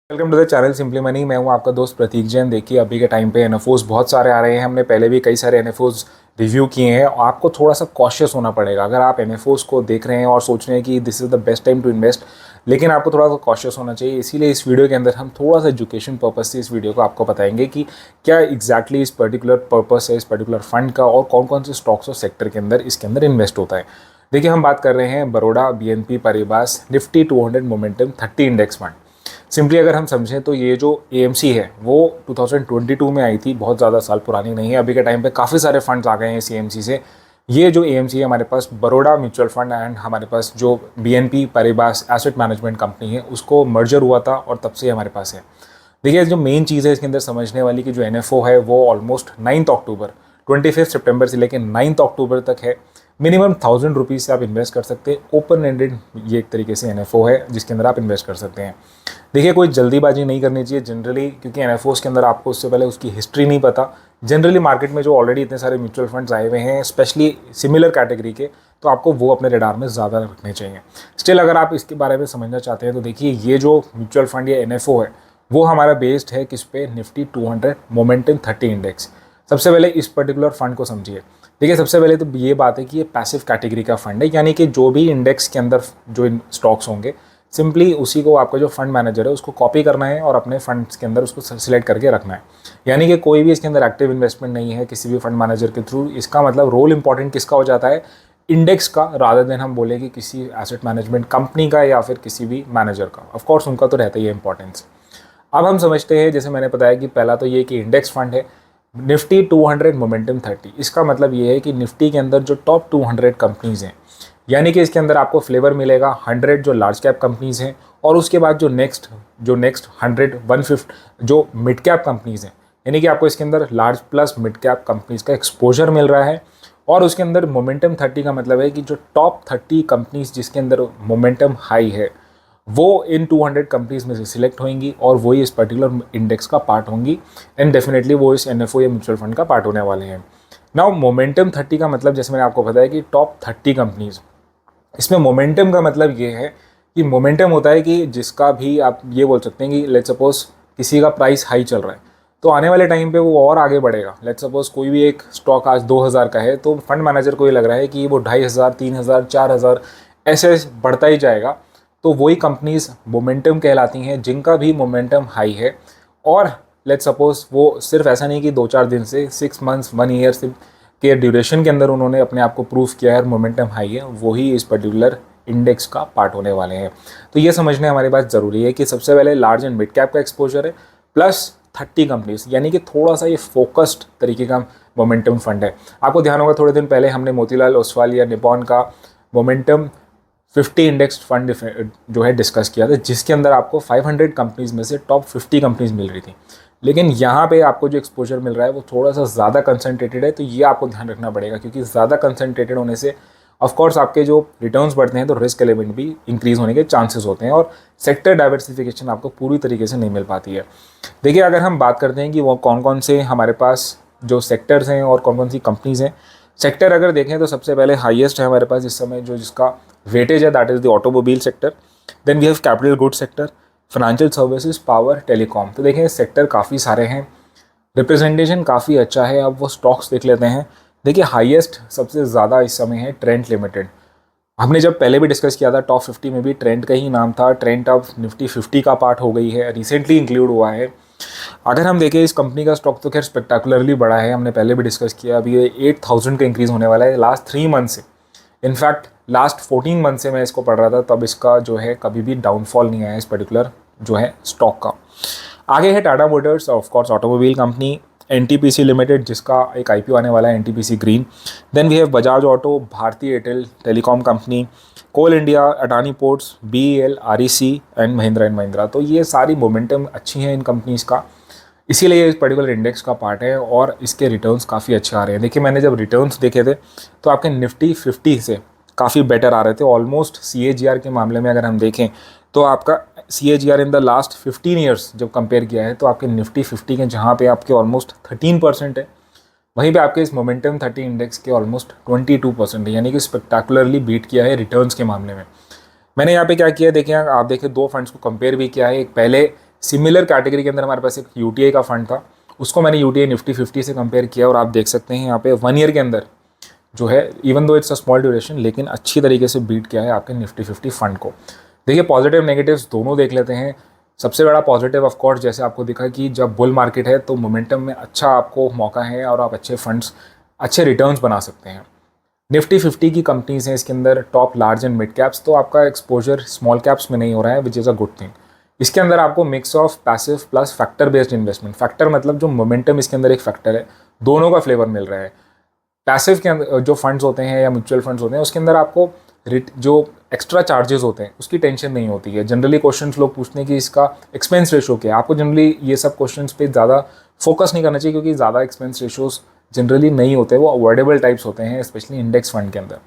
Welcome to the channel Simply Money. मैं हूं आपका दोस्त प्रतीक जैन। देखिए अभी के टाइम पे एनएफओस बहुत सारे आ रहे हैं। हमने पहले भी कई सारे एनएफओस रिव्यू किए हैं और आपको थोड़ा सा कॉशियस होना पड़ेगा। अगर आप एनएफओस को देख रहे हैं और सोच रहे हैं कि this is the best time to invest, लेकिन आपको थोड़ा सा कॉशियस होना चाहिए। इसीलिए इस वीडियो के अंदर हम थोड़ा सा एजुकेशन पर्पस से इस वीडियो को आपको बताएंगे कि क्या एग्जैक्टली इस पर्टिकुलर पर्पस है इस पर्टिकुलर फंड का और कौन कौन से स्टॉक्स और सेक्टर के अंदर इसके अंदर इन्वेस्ट होता है। देखिए हम बात कर रहे हैं Baroda BNP Paribas Nifty 200 momentum 30 index fund. Simply अगर हम समझें तो ये जो एएमसी है वो 2022 में आई थी, बहुत ज़्यादा साल पुरानी नहीं है। अभी के टाइम पे काफ़ी सारे फंड्स आ गए हैं इस एएमसी से। ये जो एएमसी है हमारे पास बड़ौदा म्यूचुअल फंड एंड हमारे पास जो बीएनपी पारिबास एसेट मैनेजमेंट कंपनी है उसको मर्जर हुआ था और तब से हमारे पास है। देखिए जो मेन चीज़ है इसके अंदर समझने वाली कि जो एनएफओ है वो ऑलमोस्ट 9 अक्टूबर 25 सितंबर से लेकर 9 अक्टूबर तक है। मिनिमम 1000 रुपीज़ से आप इन्वेस्ट कर सकते हैं। ओपन एंडेड ये एक तरीके से एनएफओ है जिसके अंदर आप इन्वेस्ट कर सकते हैं। देखिए कोई जल्दीबाजी नहीं करनी चाहिए जनरली, क्योंकि एनएफओस के अंदर आपको उससे पहले उसकी हिस्ट्री नहीं पता। जनरली मार्केट में जो ऑलरेडी इतने सारे म्यूचुअल फंड्स आए हुए हैं स्पेशली सिमिलर कैटेगरी के, तो आपको वो अपने रडार में ज़्यादा रखने चाहिए। स्टिल अगर आप इसके बारे में समझना चाहते हैं तो देखिए ये जो म्यूचुअल फंड या एनएफओ है वो हमारा बेस्ड है किस पे, निफ्टी 200 मोमेंटम 30 इंडेक्स। सबसे पहले इस पर्टिकुलर फंड को समझिए। देखिए सबसे पहले तो ये बात है कि ये पैसिव कैटेगरी का फंड है, यानी कि जो भी इंडेक्स के अंदर जो स्टॉक्स होंगे सिंपली उसी को आपका जो फंड मैनेजर है उसको कॉपी करना है और अपने फंड्स के अंदर उसको सिलेक्ट करके रखना है। यानी कि कोई भी इसके अंदर एक्टिव इन्वेस्टमेंट नहीं है किसी भी फंड मैनेजर के थ्रू। इसका मतलब रोल इंपॉर्टेंट किसका हो जाता है, इंडेक्स का, रादर देन हम बोले कि किसी एसेट मैनेजमेंट कंपनी का या फिर किसी भी मैनेजर का। ऑफकोर्स उनका तो रहता ही है इंपॉर्टेंस। अब हम समझते हैं, जैसे मैंने बताया कि पहला तो ये कि इंडेक्स फंड है निफ्टी 200 मोमेंटम 30। इसका मतलब ये है कि निफ्टी के अंदर जो टॉप 200 कंपनीज़ हैं, यानी कि इसके अंदर आपको फ्लेवर मिलेगा 100 जो लार्ज कैप कंपनीज़ हैं और उसके बाद जो नेक्स्ट 100 150 जो मिड कैप कंपनीज़ हैं, यानी कि आपको इसके अंदर large plus mid cap companies का एक्सपोजर मिल रहा है। और उसके अंदर मोमेंटम 30 का मतलब है कि जो टॉप 30 कंपनीज़ जिसके अंदर मोमेंटम हाई है वो इन 200 कंपनीज़ में से सिलेक्ट होंगी और वही इस पर्टिकुलर इंडेक्स का पार्ट होंगी एंड डेफिनेटली वो इस एनएफओ या म्यूचुअल फंड का पार्ट होने वाले हैं। नाउ मोमेंटम 30 का मतलब जैसे मैंने आपको बताया कि टॉप 30 कंपनीज़। इसमें मोमेंटम का मतलब ये है कि मोमेंटम होता है कि जिसका भी आप ये बोल सकते हैं कि लेट्स सपोज किसी का प्राइस हाई चल रहा है तो आने वाले टाइम पे वो और आगे बढ़ेगा। लेट्स सपोज कोई भी एक स्टॉक आज 2000 का है तो फंड मैनेजर को ये लग रहा है कि वो 2500 3000 4000 ऐसे बढ़ता ही जाएगा। तो वही कंपनीज मोमेंटम कहलाती हैं जिनका भी मोमेंटम हाई है। और लेट्स सपोज वो सिर्फ ऐसा नहीं कि 2-4 दिन से 6 मंथ्स 1 ईयर से के ड्यूरेशन के अंदर उन्होंने अपने आप को प्रूफ किया है मोमेंटम हाई है, वही इस पर्टिकुलर इंडेक्स का पार्ट होने वाले हैं। तो ये समझने हमारी बात ज़रूरी है कि सबसे पहले लार्ज एंड मिड कैप का एक्सपोजर है प्लस 30 कंपनीज, यानी कि थोड़ा सा ये फोकस्ड तरीके का मोमेंटम फंड है। आपको ध्यान होगा थोड़े दिन पहले हमने मोतीलाल ओसवाल या निपॉन का मोमेंटम 50 इंडेक्स फंड जो है डिस्कस किया था, जिसके अंदर आपको 500 कंपनीज में से टॉप 50 कंपनीज मिल रही थी। लेकिन यहाँ पे आपको जो एक्सपोजर मिल रहा है वो थोड़ा सा ज़्यादा कंसनट्रेटेड है, तो ये आपको ध्यान रखना पड़ेगा क्योंकि ज़्यादा कंसनट्रेटेड होने से ऑफकोर्स आपके जो रिटर्न्स बढ़ते हैं तो रिस्क एलिमेंट भी इंक्रीज़ होने के चांसेस होते हैं और सेक्टर डाइवर्सिफिकेशन आपको पूरी तरीके से नहीं मिल पाती है। देखिए अगर हम बात करते हैं कि वो कौन कौन से हमारे पास जो सेक्टर्स हैं और कौन कौन सी कंपनीज़ हैं। सेक्टर अगर देखें तो सबसे पहले हाईएस्ट है हमारे पास इस समय जो जिसका वेटेज है that is the automobile sector. Then we have capital good sector, financial services, power, telecom. तो देखें सेक्टर काफ़ी सारे हैं, रिप्रेजेंटेशन काफ़ी अच्छा है। अब वो स्टॉक्स देख लेते हैं। देखिए हाईएस्ट सबसे ज़्यादा इस समय है ट्रेंट लिमिटेड। हमने जब पहले भी डिस्कस किया था टॉप 50 में भी ट्रेंट का ही नाम था। ट्रेंट अब निफ्टी 50 का पार्ट हो गई है, रिसेंटली इंक्लूड हुआ है। अगर हम देखें इस कंपनी का स्टॉक तो खैर स्पेक्टाकुलरली बड़ा है, हमने पहले भी डिस्कस किया। अभी ये 8000 का इंक्रीज़ होने वाला है लास्ट 3 मंथ से। इनफैक्ट लास्ट 14 मंथ से मैं इसको पढ़ रहा था, तब इसका जो है कभी भी डाउनफॉल नहीं आया इस पर्टिकुलर जो है स्टॉक का। आगे है Tata Motors, of course automobile company. NTPC limited जिसका एक आईपीओ आने वाला है, NTPC green. Then we have Bajaj Auto, Bharti Airtel telecom company, Coal India, Adani Ports, BEL, REC and Mahindra. तो ये सारी मोमेंटम अच्छी हैं इन कंपनीज़ का, इसीलिए इस पर्टिकुलर इंडेक्स का पार्ट है और इसके रिटर्न्स काफ़ी अच्छे आ रहे हैं। देखिए मैंने जब रिटर्न्स देखे थे तो आपके निफ्टी 50 से काफ़ी बेटर आ रहे थे। ऑलमोस्ट सीएजीआर के मामले में अगर हम देखें तो आपका CAGR in the last 15 years जब कंपेयर किया है तो आपके निफ्टी 50 के जहाँ पे आपके ऑलमोस्ट 13% है, वहीं पे आपके इस मोमेंटम 30 इंडेक्स के ऑलमोस्ट 22% है, यानी कि स्पेक्टाकुलरली बीट किया है रिटर्न्स के मामले में। मैंने यहाँ पे क्या किया देखिए, आप देखिए दो फंड्स को कंपेयर भी किया है। एक पहले सिमिलर कैटेगरी के अंदर हमारे पास एक यूटीआई का फंड था, उसको मैंने यूटीआई निफ्टी 50 से कंपेयर किया और आप देख सकते हैं यहाँ पे 1 ईयर के अंदर जो है, even though it's a small duration, लेकिन अच्छी तरीके से बीट किया है आपके निफ्टी 50 फंड को। देखिए पॉजिटिव नेगेटिव्स दोनों देख लेते हैं। सबसे बड़ा पॉजिटिव ऑफ कोर्स जैसे आपको दिखा कि जब बुल मार्केट है तो मोमेंटम में अच्छा आपको मौका है और आप अच्छे फंड्स, अच्छे रिटर्न्स बना सकते हैं। निफ्टी 50 की कंपनीज हैं इसके अंदर, top large and mid caps, तो आपका एक्सपोजर स्मॉल कैप्स में नहीं हो रहा है, which is a good thing. इसके अंदर आपको mix of passive plus factor based investment, factor मतलब जो मोमेंटम इसके अंदर एक फैक्टर है, दोनों का फ्लेवर मिल रहा है। पैसिव के अंदर जो फंड्स होते हैं या म्यूचुअल फंड्स होते हैं उसके अंदर आपको जो एक्स्ट्रा चार्जेस होते हैं उसकी टेंशन नहीं होती है। जनरली क्वेश्चंस लोग पूछते हैं कि इसका एक्सपेंस रेशो क्या है, आपको जनरली ये सब क्वेश्चंस पे ज़्यादा फोकस नहीं करना चाहिए, क्योंकि ज़्यादा एक्सपेंस रेशोज जनरली नहीं होते, वो अवॉइडेबल टाइप्स होते हैं, स्पेशली इंडेक्स फंड के अंदर।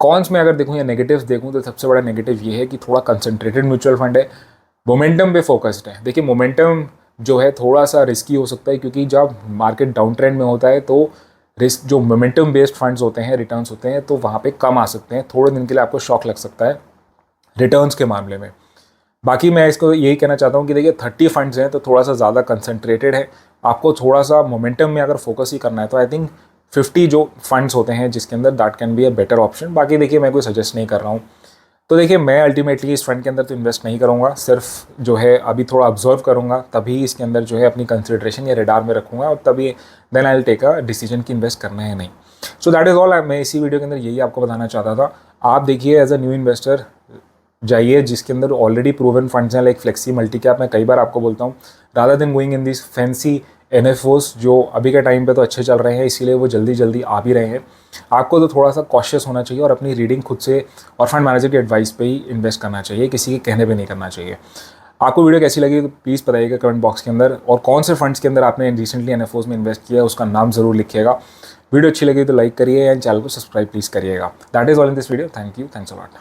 कॉन्स में अगर देखूँ या नेगेटिव्स देखूँ तो सबसे बड़ा नेगेटिव ये है कि थोड़ा कंसनट्रेटेड म्यूचुअल फंड है, मोमेंटम पे फोकस्ड है। देखिए मोमेंटम जो है थोड़ा सा रिस्की हो सकता है, क्योंकि जब मार्केट डाउन ट्रेंड में होता है तो रिस्क, जो मोमेंटम बेस्ड फंड्स होते हैं, रिटर्न्स होते हैं, तो वहाँ पे कम आ सकते हैं, थोड़े दिन के लिए आपको शॉक लग सकता है रिटर्न्स के मामले में। बाकी मैं इसको यही कहना चाहता हूँ कि देखिए 30 फंड्स हैं तो थोड़ा सा ज़्यादा कंसंट्रेटेड है, आपको थोड़ा सा मोमेंटम में अगर फोकस ही करना है तो आई थिंक 50 जो फंड्स होते हैं जिसके अंदर that can be a better option. बाकी देखिए मैं कोई सजेस्ट नहीं कर रहा हूँ, तो देखिए मैं अल्टीमेटली इस फंड के अंदर तो इन्वेस्ट नहीं करूँगा, सिर्फ जो है अभी थोड़ा ऑब्जर्व करूँगा, तभी इसके अंदर जो है अपनी कंसिडरेशन या रेडार में रखूँगा, और तभी then I will take a decision कि इन्वेस्ट करना है नहीं। So that is all. मैं इसी वीडियो के अंदर यही आपको बताना चाहता था। आप देखिए एज अ न्यू इन्वेस्टर जाइए जिसके अंदर ऑलरेडी प्रूवन फंड्स हैं, लाइक फ्लेक्सी, मल्टी कैप, मैं कई बार आपको बोलता हूँ, rather than going in this fancy NFOs जो अभी के टाइम पे तो अच्छे चल रहे हैं, इसीलिए वो जल्दी जल्दी आ भी रहे हैं। आपको तो थोड़ा सा कॉशियस होना चाहिए और अपनी रीडिंग खुद से और फंड मैनेजर की एडवाइस पे ही इन्वेस्ट करना चाहिए, किसी के कहने पे नहीं करना चाहिए। आपको वीडियो कैसी लगी तो प्लीज़ बताइएगा कमेंट बॉक्स के अंदर, और कौन से फंड्स के अंदर आपने रिसेंटली एनएफओस में इन्वेस्ट किया है उसका नाम ज़रूर लिखिएगा। वीडियो अच्छी लगी तो लाइक करिए एंड चैनल को सब्सक्राइब प्लीज़ करिएगा। That is all in this video. Thank you, thanks a lot.